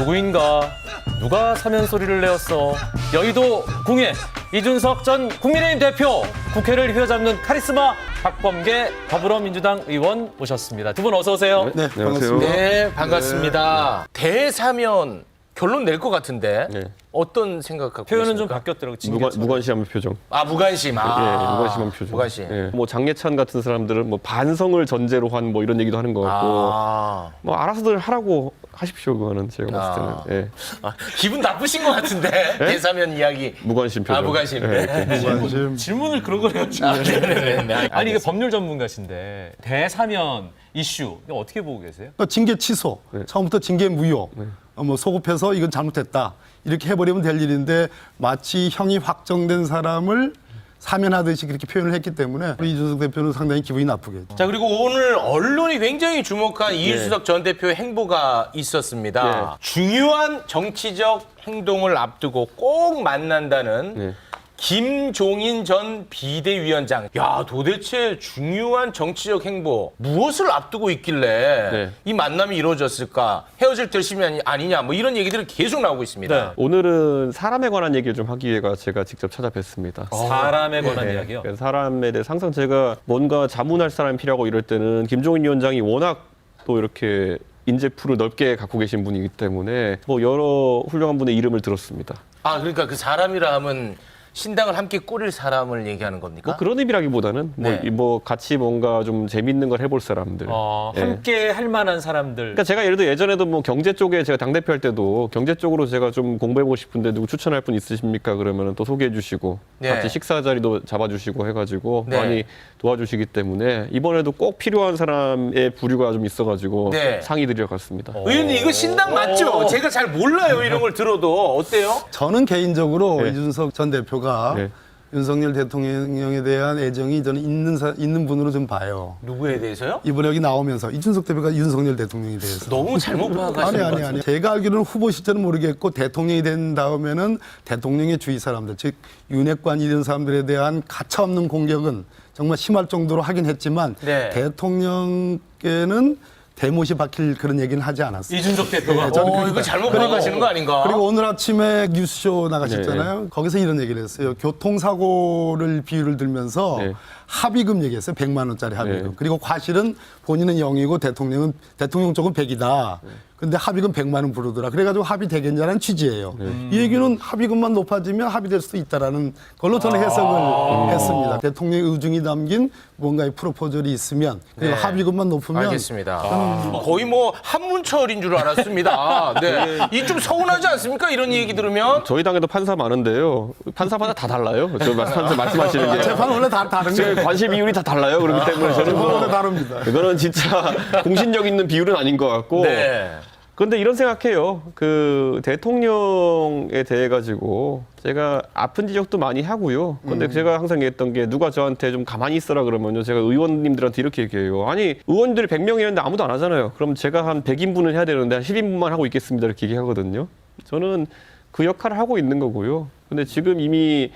누구인가? 누가 사면 소리를 내었어? 여의도 궁예 이준석 전 국민의힘 대표, 국회를 휘어잡는 카리스마 박범계 더불어민주당 의원 모셨습니다. 두 분 어서 오세요. 네, 반갑습니다. 네, 반갑습니다. 대사면 결론 낼 것 같은데 네. 어떤 생각하고 표현은 좀 계십니까? 바뀌었더라고요. 무관심한 표정. 아, 무관심. 예, 무관심한 표정. 무관심. 예. 뭐 장례찬 같은 사람들은 뭐 반성을 전제로 한 뭐 이런 얘기도 하는 것 같고, 아, 뭐 알아서들 하라고 하십시오. 그거는 제가 봤을 때는. 예. 기분 나쁘신 것 같은데 대사면 이야기. 무관심 표정. 아, 무관심. 예. 네. 예. 질문을 그런 걸 해야지. 네네네. 아니 이게 법률 전문가신데 대사면 이슈 이거 어떻게 보고 계세요? 그러니까 징계 취소, 처음부터 징계 무효, 뭐 소급해서 이건 잘못했다 이렇게 해버리면 될 일인데 마치 형이 확정된 사람을 사면하듯이 그렇게 표현을 했기 때문에 우리 이준석 대표는 상당히 기분이 나쁘겠죠. 자, 그리고 오늘 언론이 굉장히 주목한 이준석 전 대표의 행보가 있었습니다. 중요한 정치적 행동을 앞두고 꼭 만난다는 네. 김종인 전 비대위원장. 야, 도대체 중요한 정치적 행보 무엇을 앞두고 있길래 네. 이 만남이 이루어졌을까? 헤어질 결심이 아니냐? 뭐 이런 얘기들이 계속 나오고 있습니다. 네. 오늘은 사람에 관한 얘기를 좀 하기 위해서 제가 직접 찾아뵀습니다. 사람에 관한 네. 이야기요. 그래서 사람에 대해서 항상 제가 뭔가 자문할 사람이 필요하고 이럴 때는 김종인 위원장이 워낙 또 이렇게 인재풀을 넓게 갖고 계신 분이기 때문에 뭐 여러 훌륭한 분의 이름을 들었습니다. 아, 그러니까 그 사람이라 하면 신당을 함께 꾸릴 사람을 얘기하는 겁니까? 뭐 그런 의미라기보다는 네. 뭐 같이 뭔가 좀 재밌는 걸 해볼 사람들. 예. 함께 할 만한 사람들. 그러니까 제가 예를 들어 예전에도 뭐 경제 쪽에 제가 당대표 할 때도 경제 쪽으로 제가 좀 공부해보고 싶은데 누구 추천할 분 있으십니까? 그러면 또 소개해 주시고 네. 같이 식사 자리도 잡아주시고 해가지고 네. 많이 도와주시기 때문에 이번에도 꼭 필요한 사람의 부류가 좀 있어가지고 네. 상의 드려 갔습니다. 의원님 이거 신당 맞죠? 제가 잘 몰라요 이런 걸 들어도 어때요? 저는 개인적으로 네. 이준석 전 대표가 네. 윤석열 대통령에 대한 애정이 저는 있는 분으로 좀 봐요. 누구에 대해서요? 이번에 여기 나오면서 이준석 대표가 윤석열 대통령에 대해서. 너무 잘못 파악하시는 것 같은데. 아니. 제가 알기로는 후보 시절은 모르겠고 대통령이 된 다음에는 대통령의 주위 사람들, 즉 윤핵관 이런 사람들에 대한 가차없는 공격은 정말 심할 정도로 하긴 했지만 네. 대통령께는 대못이 박힐 그런 얘기는 하지 않았어요. 이준석 대표가 네, 저는 이거 잘못 파악하시는 거 아닌가? 그리고 오늘 아침에 뉴스쇼 나가셨잖아요. 거기서 이런 얘기를 했어요. 교통사고를 비유를 들면서 네. 합의금 얘기했어요. 100만 원짜리 합의금. 네. 그리고 과실은 본인은 0이고 대통령 쪽은 100이다. 근데 합의금 100만 원 부르더라. 그래가지고 합의되겠냐는 취지예요. 이 얘기는 합의금만 높아지면 합의될 수도 있다라는 걸로 저는 해석을 했습니다. 대통령의 의중이 담긴 뭔가의 프로포절이 있으면 그리고 네. 합의금만 높으면 알겠습니다. 거의 뭐 한문철인 줄 알았습니다. 네. 이 좀 서운하지 않습니까? 이런 얘기 들으면. 저희 당에도 판사 많은데요. 판사마다 다 달라요. 저 판사 말씀하시는 게. 재판 원래 다 다른 제 거예요. 관심 비율이 다 달라요. 그렇기 때문에 저는 재판 원래 뭐 다릅니다. 이거는 진짜 공신력 있는 비율은 아닌 것 같고. 네. 그런데 이런 생각해요. 그 대통령에 대해 가지고 제가 아픈 지적도 많이 하고요. 근데 제가 항상 얘기했던 게 누가 저한테 좀 가만히 있어라 그러면요. 제가 의원님들한테 이렇게 얘기해요. 아니 의원들이 100명이었는데 아무도 안 하잖아요. 그럼 제가 한 100인분을 해야 되는데 한 10인분만 하고 있겠습니다. 이렇게 얘기하거든요. 저는 그 역할을 하고 있는 거고요. 근데 지금 이미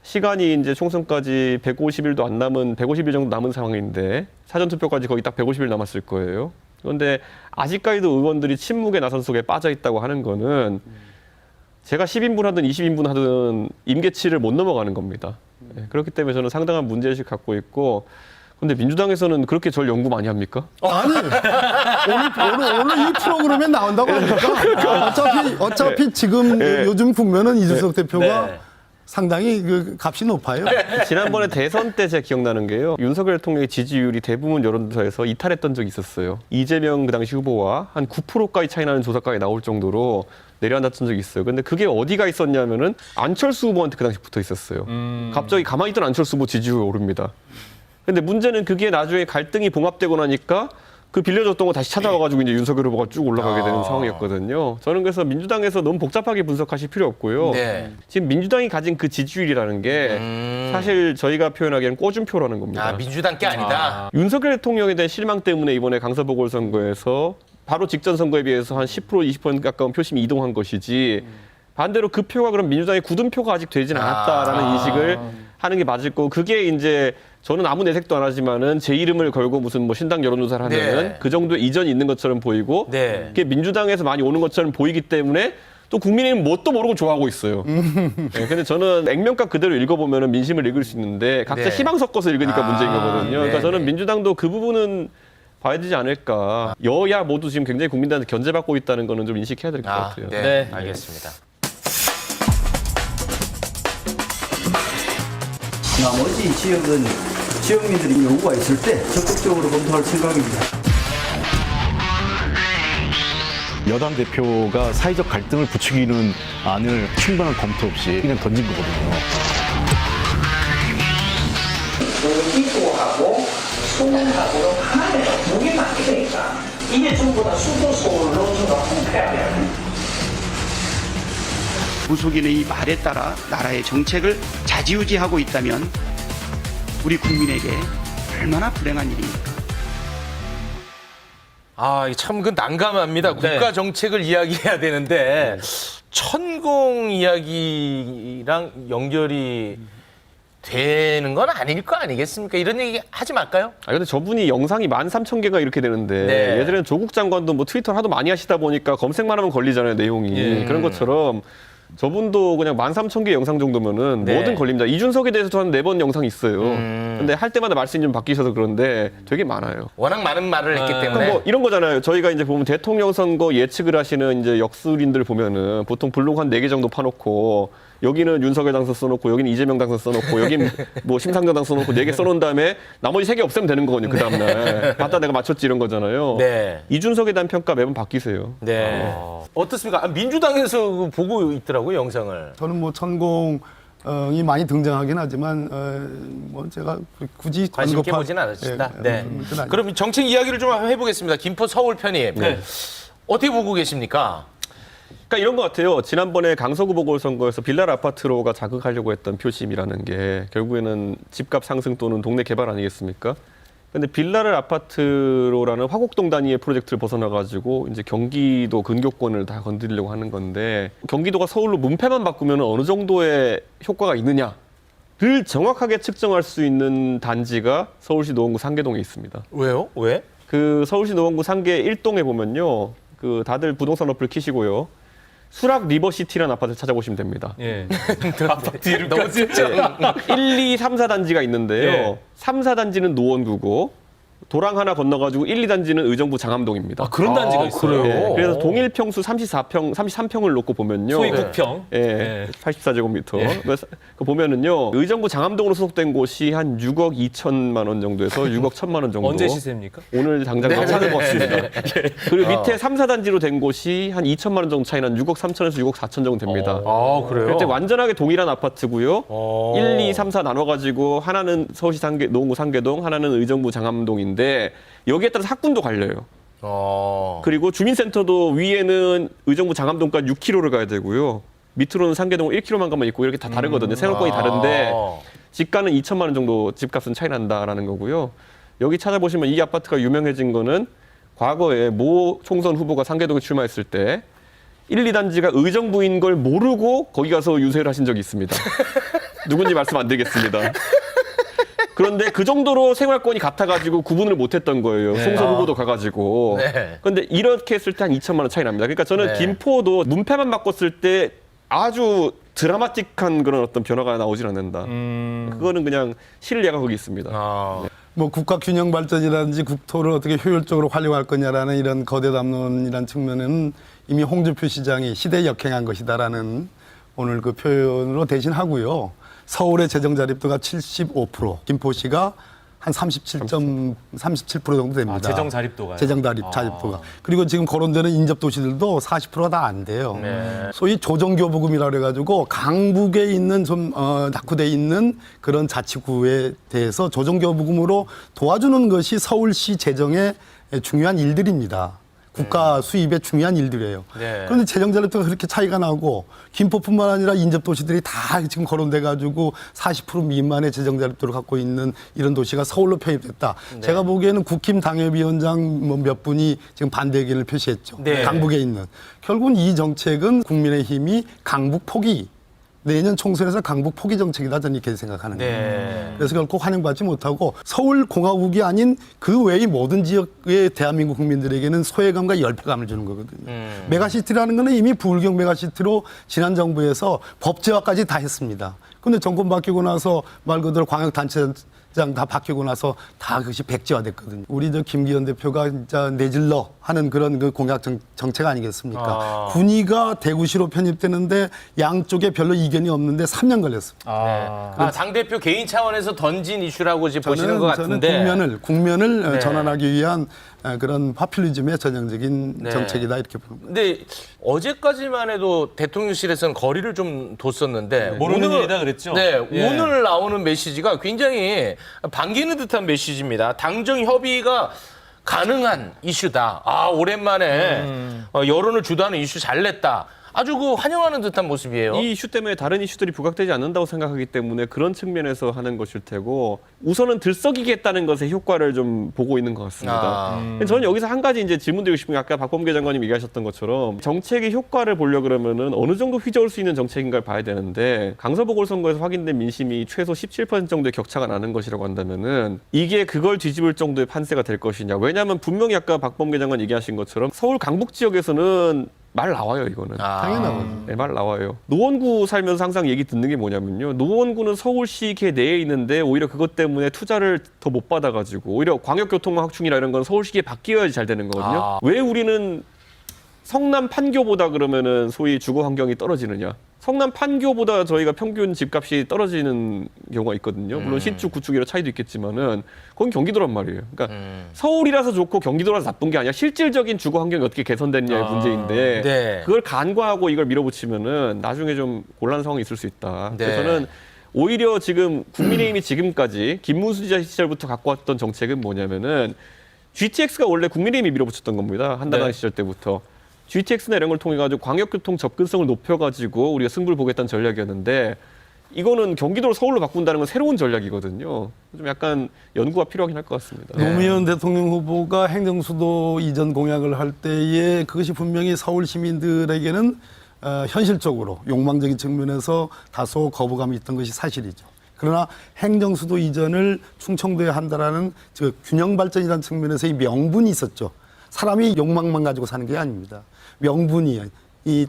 시간이 이제 총선까지 150일도 안 남은 150일 정도 남은 상황인데 사전투표까지 거의 딱 150일 남았을 거예요. 그런데 아직까지도 의원들이 침묵의 나선 속에 빠져 있다고 하는 거는 제가 10인분 하든 20인분 하든 임계치를 못 넘어가는 겁니다. 네, 그렇기 때문에 저는 상당한 문제의식 갖고 있고 근데 민주당에서는 그렇게 절 연구 많이 합니까? 아니 오늘 이 프로그램에 나온다고 하니까 어차피 지금 요즘 국면은 이준석 대표가 네. 상당히 그 값이 높아요. 지난번에 대선 때 제가 기억나는 게요. 윤석열 대통령의 지지율이 대부분 여론조사에서 이탈했던 적이 있었어요. 이재명 그 당시 후보와 한 9%까지 차이 나는 조사까지 나올 정도로 내려앉았던 적이 있어요. 근데 그게 어디가 있었냐면은 안철수 후보한테 그 당시 붙어 있었어요. 갑자기 가만히 있던 안철수 후보 지지율이 오릅니다. 근데 문제는 그게 나중에 갈등이 봉합되고 나니까 그 빌려줬던 거 다시 찾아와가지고 이제 윤석열 후보가 쭉 올라가게 되는 상황이었거든요. 저는 그래서 민주당에서 너무 복잡하게 분석하실 필요 없고요. 네. 지금 민주당이 가진 그 지지율이라는 게 사실 저희가 표현하기에는 꼬준표라는 겁니다. 아, 민주당 게 아니다. 윤석열 대통령에 대한 실망 때문에 이번에 강서 보궐선거에서 바로 직전 선거에 비해서 한 10% 20% 가까운 표심이 이동한 것이지 반대로 그 표가 그럼 민주당의 굳은 표가 아직 되진 않았다라는 인식을 하는 게 맞을 거고 그게 이제 저는 아무 내색도 안 하지만은 제 이름을 걸고 무슨 뭐 신당 여론조사를 하면은 네. 그 정도의 이전이 있는 것처럼 보이고 네. 그게 민주당에서 많이 오는 것처럼 보이기 때문에 또 국민의힘은 뭣도 모르고 좋아하고 있어요. 네, 근데 저는 액면가 그대로 읽어보면은 민심을 읽을 수 있는데 각자 네. 희망 섞어서 읽으니까 문제인 거거든요. 그러니까 네, 저는 네. 민주당도 그 부분은 봐야 되지 않을까. 여야 모두 지금 굉장히 국민들한테 견제받고 있다는 거는 좀 인식해야 될 것 같아요. 네. 네. 알겠습니다. 나머지 지역은 지역민들이 요구가 있을 때 적극적으로 검토할 생각입니다. 여당 대표가 사회적 갈등을 부추기는 안을 충분한 검토 없이 그냥 던진 거거든요. 기도하고 수능하고는 하나의 무게 맞게 되니까 이게 전부 다 수도서울로 저가 공표해야 돼요. 무속인의 말에 따라 나라의 정책을 좌지우지하고 있다면 우리 국민에게 얼마나 불행한 일입니까? 아, 참 그 난감합니다. 네. 국가 정책을 이야기해야 되는데 천공 이야기랑 연결이 되는 건 아닐 거 아니겠습니까? 이런 얘기 하지 말까요? 아 근데 저분이 영상이 13,000개가 이렇게 되는데 네. 예전에는 조국 장관도 뭐 트위터를 하도 많이 하시다 보니까 검색만 하면 걸리잖아요, 내용이. 그런 것처럼 저분도 그냥 13,000개 영상 정도면은 네. 뭐든 걸립니다. 이준석에 대해서도 한 4번 영상이 있어요. 근데 할 때마다 말씀이 좀 바뀌셔서 그런데 되게 많아요. 워낙 많은 말을 했기 때문에. 그러니까 뭐 이런 거잖아요. 저희가 이제 보면 대통령 선거 예측을 하시는 이제 역술인들 보면은 보통 블로그 한 4개 정도 파놓고 여기는 윤석열 당선 써놓고 여기는 이재명 당선 써놓고 여긴 뭐 심상정 당선 써놓고 4개 써놓은 다음에 나머지 3개 없애면 되는 거거든요. 그 다음날. 맞다 내가 맞췄지 이런 거잖아요. 네. 이준석에 대한 평가 매번 바뀌세요. 네. 어떻습니까? 아, 민주당에서 그 보고 있더라고요, 영상을. 저는 뭐 천공이 많이 등장하긴 하지만 뭐 제가 굳이 관심 있게 언급할- 보진 않으신다. 예, 네. 그건 아니에요. 그럼 정책 이야기를 좀 해보겠습니다. 김포 서울 편입. 네. 어떻게 보고 계십니까? 그러니까 이런 것 같아요. 지난번에 강서구 보궐선거에서 빌라 아파트로가 자극하려고 했던 표심이라는 게 결국에는 집값 상승 또는 동네 개발 아니겠습니까? 근데 빌라를 아파트로라는 화곡동 단위의 프로젝트를 벗어나가지고 이제 경기도 근교권을 다 건드리려고 하는 건데 경기도가 서울로 문패만 바꾸면 어느 정도의 효과가 있느냐를 정확하게 측정할 수 있는 단지가 서울시 노원구 상계동에 있습니다. 왜요? 왜? 그 서울시 노원구 상계 1동에 보면요. 그 다들 부동산 어플 키시고요. 수락 리버시티라는 아파트를 찾아보시면 됩니다. 예. 아파트 이름 너무 진짜. 1, 2, 3, 4단지가 있는데요. 예. 3, 4단지는 노원구고 도랑 하나 건너가지고 1, 2단지는 의정부 장암동입니다. 아, 그런 단지가 있어요. 그래요? 네, 그래서 동일 평수 33평을 놓고 보면요. 소위 국평. 예, 예. 84제곱미터. 예. 그래서 그 보면은요. 의정부 장암동으로 소속된 곳이 한 6억 2천만 원 정도에서 6억 1천만 원 정도. 언제 시세입니까? 오늘 당장 네, 찾은 네, 것 같습니다. 네. 그리고 밑에 3, 4단지로 된 곳이 한 2천만 원 정도 차이 난 6억 3천에서 6억 4천 정도 됩니다. 아, 그래요? 그때 완전하게 동일한 아파트고요. 어. 1, 2, 3, 4 나눠가지고 하나는 서울시 노원구 상계동, 하나는 의정부 장암동인데 여기에 따라서 학군도 갈려요. 그리고 주민센터도 위에는 의정부 장암동까지 6km를 가야 되고요. 밑으로는 상계동 1km만 가면 있고 이렇게 다 다르거든요. 생활권이 다른데 집가는 2천만 원 정도 집값은 차이 난다라는 거고요. 여기 찾아보시면 이 아파트가 유명해진 거는 과거에 모 총선 후보가 상계동에 출마했을 때 1, 2단지가 의정부인 걸 모르고 거기 가서 유세를 하신 적이 있습니다. 누군지 말씀 안 드리겠습니다. 그런데 그 정도로 생활권이 같아가지고 구분을 못했던 거예요. 송선 후보도 가가지고. 네. 그런데 이렇게 했을 때 한 2천만 원 차이 납니다. 그러니까 저는 네. 김포도 문패만 바꿨을 때 아주 드라마틱한 그런 어떤 변화가 나오질 않는다. 그거는 그냥 신뢰가 거기 있습니다. 뭐 국가 균형 발전이라든지 국토를 어떻게 효율적으로 활용할 거냐라는 이런 거대 담론이라는 측면에는 이미 홍준표 시장이 시대에 역행한 것이다라는 오늘 그 표현으로 대신하고요. 서울의 재정 자립도가 75%, 김포시가 한 37% 정도 됩니다. 아, 재정 자립도가요? 재정 자립도가. 그리고 지금 거론되는 인접 도시들도 40%가 다 안 돼요. 소위 조정교부금이라고 그래가지고 강북에 있는 좀 낙후돼 있는 그런 자치구에 대해서 조정교부금으로 도와주는 것이 서울시 재정의 중요한 일들입니다. 국가 수입의 중요한 일들이에요. 네. 그런데 재정 자립도가 그렇게 차이가 나고 김포뿐만 아니라 인접 도시들이 다 지금 거론돼 가지고 40% 미만의 재정 자립도를 갖고 있는 이런 도시가 서울로 편입됐다. 제가 보기에는 국힘 당협위원장 뭐 몇 분이 지금 반대 의견을 표시했죠. 네. 강북에 있는. 결국은 이 정책은 국민의힘이 강북 포기 내년 총선에서 강북 포기 정책이다 저는 이렇게 생각하는 거예요. 네. 그래서 결코 환영받지 못하고 서울 공화국이 아닌 그 외의 모든 지역의 대한민국 국민들에게는 소외감과 열패감을 주는 거거든요. 메가시티라는 거는 이미 부울경 메가시티로 지난 정부에서 법제화까지 다 했습니다. 근데 정권 바뀌고 나서 말 그대로 광역단체장 다 바뀌고 나서 다 그것이 백지화됐거든요. 우리 저 김기현 대표가 진짜 내질러 하는 그런 그 공약 정책 아니겠습니까? 군위가 대구시로 편입되는데 양쪽에 별로 이견이 없는데 3년 걸렸습니다. 당대표 개인 차원에서 던진 이슈라고 지금 보시는 것 저는 같은데. 국면을 네. 전환하기 위한 그런 파퓰리즘의 전형적인 네. 정책이다 이렇게 보는 거예요. 근데 어제까지만 해도 대통령실에서는 거리를 좀 뒀었는데 모르는 일이다 그랬죠? 네, 예. 오늘 나오는 메시지가 굉장히 반기는 듯한 메시지입니다. 당정 협의가 가능한 이슈다. 아, 오랜만에 여론을 주도하는 이슈 잘 냈다. 아주 그 환영하는 듯한 모습이에요. 이 이슈 때문에 다른 이슈들이 부각되지 않는다고 생각하기 때문에 그런 측면에서 하는 것일 테고 우선은 들썩이겠다는 것의 효과를 좀 보고 있는 것 같습니다. 저는 여기서 한 가지 이제 질문드리고 싶은 게 아까 박범계 장관님 얘기하셨던 것처럼 정책의 효과를 보려 그러면은 어느 정도 휘저을 수 있는 정책인가를 봐야 되는데 강서보궐선거에서 확인된 민심이 최소 17% 정도의 격차가 나는 것이라고 한다면은 이게 그걸 뒤집을 정도의 판세가 될 것이냐. 왜냐하면 분명히 아까 박범계 장관 얘기하신 것처럼 서울 강북 지역에서는 말 나와요, 이거는. 당연하거든요. 네, 말 나와요. 노원구 살면서 항상 얘기 듣는 게 뭐냐면요. 노원구는 서울시 계 내에 있는데 오히려 그것 때문에 투자를 더 못 받아가지고 오히려 광역교통 확충이나 이런 건 서울시계 바뀌어야지 잘 되는 거거든요. 왜 우리는 성남 판교보다 그러면은 소위 주거 환경이 떨어지느냐? 성남 판교보다 저희가 평균 집값이 떨어지는 경우가 있거든요. 물론 신축, 구축이라 차이도 있겠지만은 거긴 경기도란 말이에요. 그러니까 서울이라서 좋고 경기도라서 나쁜 게 아니라 실질적인 주거 환경이 어떻게 개선됐냐의 문제인데 네. 그걸 간과하고 이걸 밀어붙이면은 나중에 좀 곤란 상황이 있을 수 있다. 네. 그래서 저는 오히려 지금 국민의힘이 지금까지 김문수 지사 시절부터 갖고 왔던 정책은 뭐냐면은 GTX가 원래 국민의힘이 밀어붙였던 겁니다. 한나라당 시절 때부터. GTX나 이런 걸 통해 가지고 광역교통 접근성을 높여가지고 우리가 승부를 보겠다는 전략이었는데 이거는 경기도를 서울로 바꾼다는 건 새로운 전략이거든요. 좀 약간 연구가 필요하긴 할 것 같습니다. 노무현 대통령 후보가 행정수도 이전 공약을 할 때에 그것이 분명히 서울 시민들에게는 현실적으로 욕망적인 측면에서 다소 거부감이 있던 것이 사실이죠. 그러나 행정수도 이전을 충청도에 한다라는 그 균형 발전이라는 측면에서 이 명분이 있었죠. 사람이 욕망만 가지고 사는 게 아닙니다. 명분이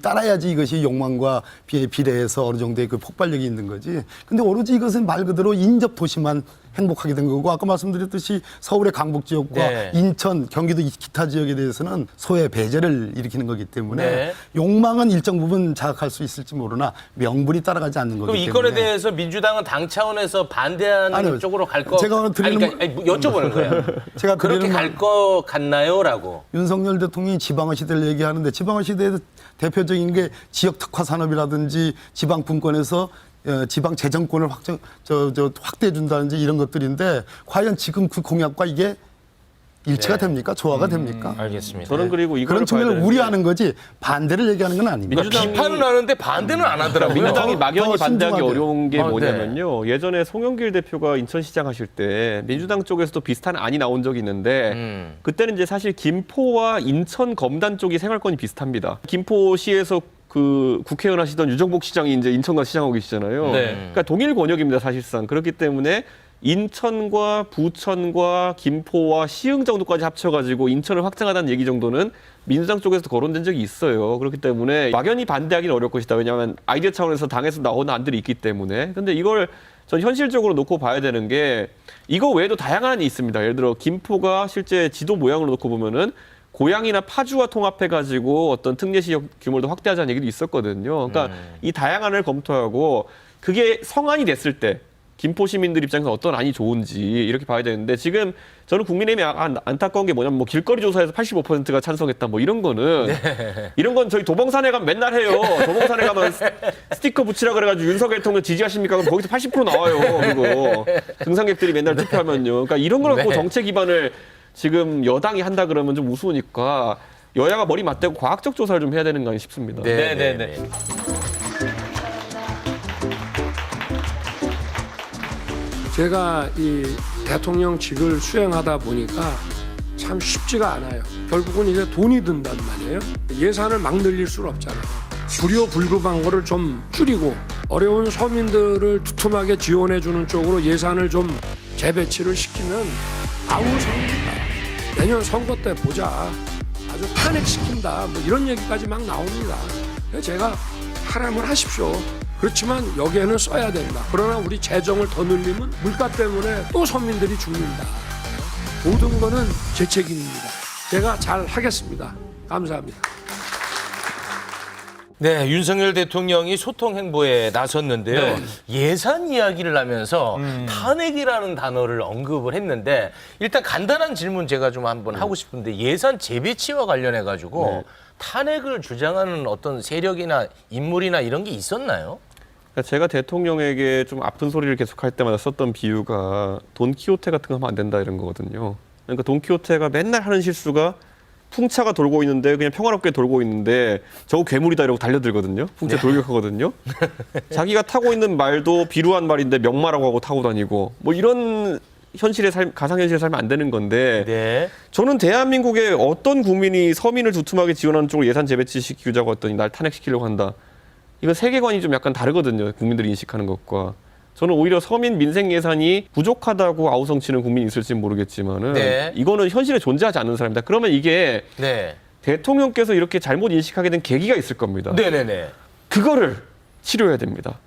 따라야지 이것이 욕망과 비례해서 어느 정도의 그 폭발력이 있는 거지. 근데 오로지 이것은 말 그대로 인접 도시만 행복하게 된 거고 아까 말씀드렸듯이 서울의 강북 지역과 네. 인천, 경기도 기타 지역에 대해서는 소외 배제를 일으키는 거기 때문에 네. 욕망은 일정 부분 자극할 수 있을지 모르나 명분이 따라가지 않는 거기 그럼 때문에. 이 건에 대해서 민주당은 당 차원에서 반대하는 아니요. 쪽으로 갈 거. 제가 드리는 여쭤보는 거예요. 제가 그렇게 드리는 갈 거 같나요?라고. 윤석열 대통령이 지방화 시대를 얘기하는데 지방화 시대의 대표적인 게 지역 특화 산업이라든지 지방 분권에서 지방 재정권을 확대해 준다든지 이런 것들인데 과연 지금 그 공약과 이게 일치가 됩니까? 조화가 됩니까? 알겠습니다. 저는 그리고 이걸 그런 측면을 우려하는 거지 반대를 얘기하는 건 아닙니다. 민주당이- 비판은 하는데 반대는 안 하더라고요. 민주당이 더 막연히 반대하기 신중하게. 어려운 게 네. 뭐냐면요. 예전에 송영길 대표가 인천시장 하실 때 민주당 쪽에서도 비슷한 안이 나온 적이 있는데 그때는 이제 사실 김포와 인천 검단 쪽이 생활권이 비슷합니다. 김포시에서 그 국회의원 하시던 유정복 시장이 이제 인천과 시장하고 계시잖아요. 네. 그러니까 동일 권역입니다, 사실상. 그렇기 때문에 인천과 부천과 김포와 시흥 정도까지 합쳐가지고 인천을 확장하다는 얘기 정도는 민주당 쪽에서 거론된 적이 있어요. 그렇기 때문에 막연히 반대하기는 어려울 것이다. 왜냐하면 아이디어 차원에서 당에서 나오는 안들이 있기 때문에. 근데 이걸 전 현실적으로 놓고 봐야 되는 게 이거 외에도 다양한 안이 있습니다. 예를 들어 김포가 실제 지도 모양으로 놓고 보면은 고양이나 파주와 통합해가지고 어떤 특례시 규모를 확대하자는 얘기도 있었거든요. 그러니까 이 다양한을 검토하고 그게 성안이 됐을 때 김포 시민들 입장에서 어떤 안이 좋은지 이렇게 봐야 되는데 지금 저는 국민의힘이 안타까운 게 뭐냐면 뭐 길거리 조사에서 85%가 찬성했다 뭐 이런 거는 이런 건 저희 도봉산에 가면 맨날 해요. 도봉산에 가면 스티커 붙이라 그래가지고 윤석열 대통령 지지하십니까? 그럼 거기서 80% 나와요. 그거 등산객들이 맨날 투표하면요. 그러니까 이런 걸 갖고 정책 기반을 지금 여당이 한다 그러면 좀 우스우니까 여야가 머리 맞대고 과학적 조사를 좀 해야 되는 거 아닌가 싶습니다. 네네네. 제가 이 대통령직을 수행하다 보니까 참 쉽지가 않아요. 결국은 이제 돈이 든단 말이에요. 예산을 막 늘릴 수는 없잖아요. 불효불급한 거를 좀 줄이고 어려운 서민들을 두툼하게 지원해주는 쪽으로 예산을 좀 재배치를 시키면 아우성입니다. 내년 선거 때 보자. 아주 탄핵시킨다. 뭐 이런 얘기까지 막 나옵니다. 그래서 제가 하라면 하십시오. 그렇지만 여기에는 써야 된다. 그러나 우리 재정을 더 늘리면 물가 때문에 또 서민들이 죽는다. 모든 거는 제 책임입니다. 제가 잘 하겠습니다. 감사합니다. 네, 윤석열 대통령이 소통 행보에 나섰는데요. 네. 예산 이야기를 하면서 탄핵이라는 단어를 언급을 했는데 일단 간단한 질문 제가 좀 한번 하고 싶은데 예산 재배치와 관련해 가지고 탄핵을 주장하는 어떤 세력이나 인물이나 이런 게 있었나요? 그러니까 제가 대통령에게 좀 아픈 소리를 계속할 때마다 썼던 비유가 돈키호테 같은 거 하면 안 된다 이런 거거든요. 그러니까 돈키호테가 맨날 하는 실수가 풍차가 돌고 있는데 그냥 평화롭게 돌고 있는데 저거 괴물이다 이러고 달려들거든요. 풍차 돌격하거든요. 자기가 타고 있는 말도 비루한 말인데 명마라고 하고 타고 다니고 뭐 이런 현실의 삶, 가상현실에 살면 안 되는 건데 네. 저는 대한민국의 어떤 국민이 서민을 두툼하게 지원하는 쪽으로 예산 재배치 시키자고 했더니 날 탄핵시키려고 한다. 이건 세계관이 좀 약간 다르거든요. 국민들이 인식하는 것과. 저는 오히려 서민 민생 예산이 부족하다고 아우성치는 국민이 있을지는 모르겠지만은 네. 이거는 현실에 존재하지 않는 사람이다. 그러면 이게 네. 대통령께서 이렇게 잘못 인식하게 된 계기가 있을 겁니다. 네네네. 그거를 치료해야 됩니다.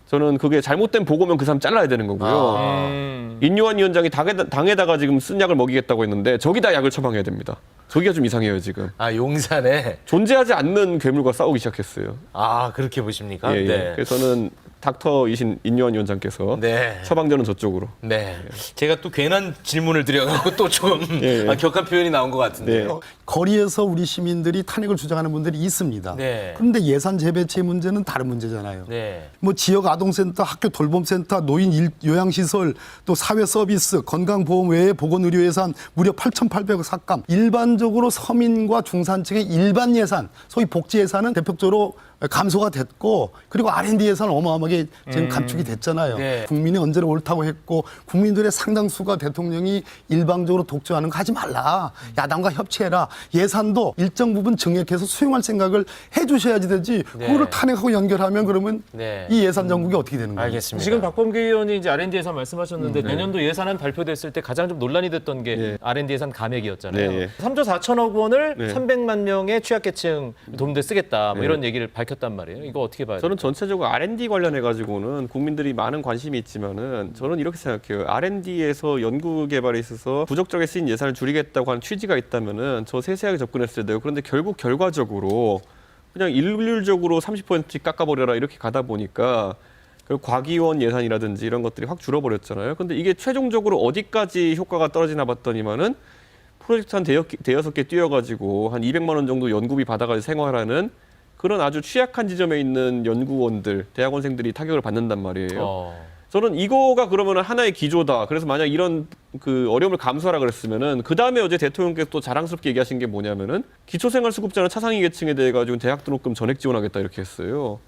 저는 그게 잘못된 보고면 그 사람 잘라야 되는 거고요. 인요한 위원장이 당에다가 지금 쓴 약을 먹이겠다고 했는데 저기다 약을 처방해야 됩니다. 저기가 좀 이상해요 지금. 아, 용산에. 존재하지 않는 괴물과 싸우기 시작했어요. 아, 그렇게 보시십니까? 예, 예. 네. 그래서 저는 닥터이신 인요한 위원장께서 네. 처방전은 저쪽으로. 네. 제가 또 괜한 질문을 드려가지고 또 좀 예, 예. 격한 표현이 나온 것 같은데요. 네. 거리에서 우리 시민들이 탄핵을 주장하는 분들이 있습니다. 네. 그런데 예산 재배치의 문제는 다른 문제잖아요. 네. 뭐 지역 아동센터, 학교 돌봄센터, 노인 요양시설, 또 사회 서비스, 건강보험 외에 보건의료 예산 무려 8,800억 삭감. 일반적으로 서민과 중산층의 일반 예산, 소위 복지 예산은 대폭적으로 감소가 됐고 그리고 R&D 예산은 어마어마하게 지금 감축이 됐잖아요. 네. 국민이 언제나 옳다고 했고 국민들의 상당수가 대통령이 일방적으로 독주하는 거 하지 말라. 야당과 협치해라. 예산도 일정 부분 증액해서 수용할 생각을 해 주셔야지 되지. 네. 그거를 탄핵하고 연결하면 그러면 네. 이 예산 정국이 어떻게 되는 거예요? 알겠습니다. 지금 박범계 의원이 이제 R&D 예산 말씀하셨는데 내년도 예산안 발표됐을 때 가장 좀 논란이 됐던 게 예. R&D 예산 감액이었잖아요. 네, 예. 3조 4천억 원을 네. 300만 명의 취약계층 돕는 데 쓰겠다. 뭐 이런 얘기를 밝혔단 말이에요. 이거 어떻게 봐야 돼요? 저는 전체적으로 R&D 관련해 가지고는 국민들이 많은 관심이 있지만은 저는 이렇게 생각해요. R&D에서 연구 개발에 있어서 부적절하게 쓰인 예산을 줄이겠다고 하는 취지가 있다면은 저 세세하게 접근했어야 돼요. 그런데 결국 결과적으로 그냥 일률적으로 30%씩 깎아버려라 이렇게 가다 보니까 결국 과기원 예산이라든지 이런 것들이 확 줄어버렸잖아요. 근데 이게 최종적으로 어디까지 효과가 떨어지나 봤더니만은 프로젝트 한 대여섯 개 띄워가지고 한 200만 원 정도 연구비 받아가지고 생활하는 그런 아주 취약한 지점에 있는 연구원들, 대학원생들이 타격을 받는단 말이에요. 저는 이거가 그러면 하나의 기조다. 그래서 만약 이런 그 어려움을 감수하라 그랬으면은 그 다음에 어제 대통령께서 또 자랑스럽게 얘기하신 게 뭐냐면은 기초생활수급자나 차상위 계층에 대해 가지고 대학 등록금 전액 지원하겠다 이렇게 했어요.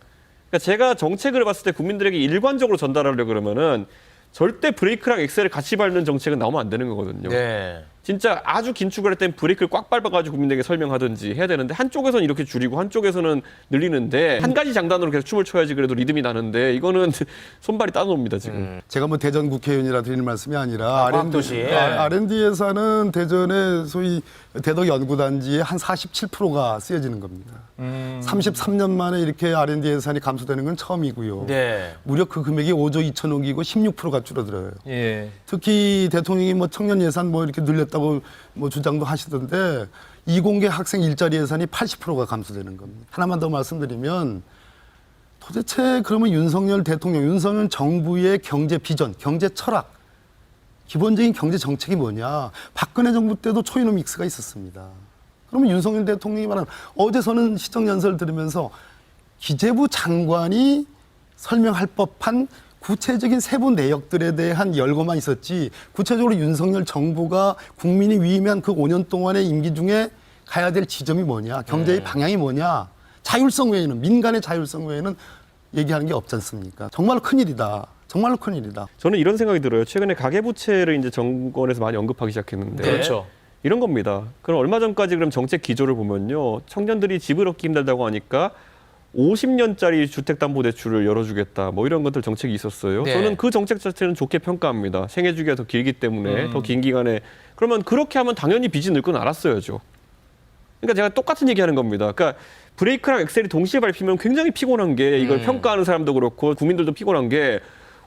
그러니까 제가 정책을 봤을 때 국민들에게 일관적으로 전달하려 그러면은 절대 브레이크랑 엑셀을 같이 밟는 정책은 나오면 안 되는 거거든요. 네. 진짜 아주 긴축을 할 땐 브레이크를 꽉 밟아가지고 국민에게 설명하든지 해야 되는데 한쪽에서는 이렇게 줄이고 한쪽에서는 늘리는데 한 가지 장단으로 계속 춤을 춰야지 그래도 리듬이 나는데 이거는 손발이 따놓습니다 지금. 제가 뭐 대전 국회의원이라 드리는 말씀이 아니라 과학도시. R&D 예산은 대전의 소위 대덕 연구단지의 한 47%가 쓰여지는 겁니다. 33년 만에 이렇게 R&D 예산이 감소되는 건 처음이고요. 네. 무려 그 금액이 5조 2천억이고 16%가 줄어들어요. 예. 특히 대통령이 뭐 청년 예산 뭐 이렇게 늘렸다고 뭐 주장도 하시던데 이공계 학생 일자리 예산이 80%가 감소되는 겁니다. 하나만 더 말씀드리면 도대체 그러면 윤석열 대통령, 윤석열 정부의 경제 비전, 경제 철학, 기본적인 경제 정책이 뭐냐. 박근혜 정부 때도 초이노믹스가 있었습니다. 그러면 윤석열 대통령이 말하는 어제서는 시정연설 들으면서 기재부 장관이 설명할 법한 구체적인 세부 내역들에 대한 열거만 있었지 구체적으로 윤석열 정부가 국민이 위임한 그 5년 동안의 임기 중에 가야 될 지점이 뭐냐, 경제의 방향이 뭐냐, 자율성 외에는, 민간의 자율성 외에는 얘기하는 게 없지 않습니까? 정말로 큰일이다. 정말로 큰일이다. 저는 이런 생각이 들어요. 최근에 가계부채를 이제 정권에서 많이 언급하기 시작했는데 그렇죠. 이런 겁니다. 그럼 얼마 전까지 그럼 정책 기조를 보면요. 청년들이 집을 얻기 힘들다고 하니까 50년짜리 주택담보대출을 열어주겠다 뭐 이런 것들 정책이 있었어요. 네. 저는 그 정책 자체는 좋게 평가합니다. 생애주기가 더 길기 때문에 더 긴 기간에 그러면 그렇게 하면 당연히 빚이 늘 건 알았어야죠. 그러니까 제가 똑같은 얘기하는 겁니다. 그러니까 브레이크랑 엑셀이 동시에 밟히면 굉장히 피곤한 게 이걸 평가하는 사람도 그렇고 국민들도 피곤한 게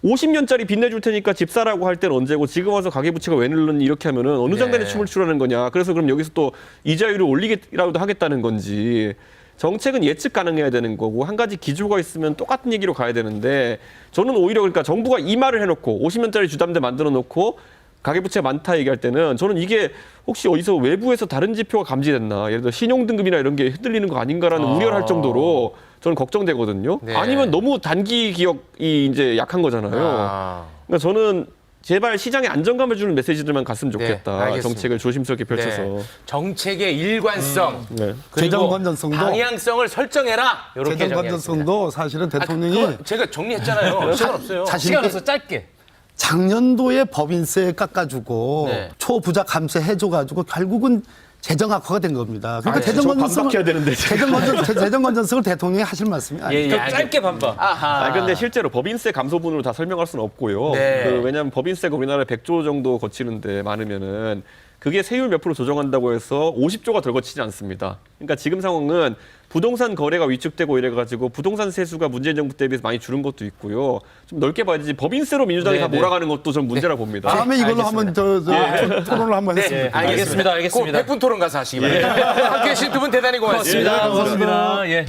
50년짜리 빚 내줄 테니까 집 사라고 할 때는 언제고 지금 와서 가계부채가 왜 늘었니 이렇게 하면은 어느 장단에 춤을 추라는 거냐. 그래서 그럼 여기서 또 이자율을 올리기라도 하겠다는 건지 정책은 예측 가능해야 되는 거고 한 가지 기조가 있으면 똑같은 얘기로 가야 되는데 저는 오히려 그러니까 정부가 이 말을 해놓고 50년짜리 주담대 만들어 놓고 가계부채 많다 얘기할 때는 저는 이게 혹시 어디서 외부에서 다른 지표가 감지됐나 예를 들어 신용등급이나 이런 게 흔들리는 거 아닌가라는 우려를 할 정도로 저는 걱정되거든요. 네. 아니면 너무 단기 기억이 이제 약한 거잖아요. 그러니까 저는 제발 시장에 안정감을 주는 메시지들만 갔으면 좋겠다. 알겠습니다. 정책을 조심스럽게 펼쳐서. 네. 정책의 일관성, 네. 그리고 재정 건전성도 방향성을 설정해라. 이렇게 재정 정리하겠습니다. 건전성도 사실은 대통령이 그거 제가 정리했잖아요. 시간 없어요. 자신 시간 있게 없어 짧게. 작년도에 법인세 깎아주고 네. 초부자 감세해줘가지고 결국은 재정 악화가 된 겁니다. 그러니까 저 반박해야 되는데, 제가. 재정 건전성을 대통령이 하실 말씀이 아니에요. 예, 그럼 짧게 반박. 아하. 아 근데 실제로 법인세 감소분으로 다 설명할 수는 없고요. 네. 왜냐하면 법인세가 우리나라에 100조 정도 거치는데 많으면은 그게 세율 몇 프로 조정한다고 해서 50조가 덜 거치지 않습니다. 그러니까 지금 상황은 부동산 거래가 위축되고 이래가지고 부동산 세수가 문재인 정부 때 비해서 많이 줄은 것도 있고요. 좀 넓게 봐야지 법인세로 민주당이 다 몰아가는 것도 좀 문제라 봅니다. 다음에 이걸로 한번 토론을 한번 했으면 좋겠습니다. 알겠습니다. 꼭 100분 토론 가서 하시기 바랍니다. 함께해 주신 두 분 대단히 고맙습니다. 고맙습니다. 예.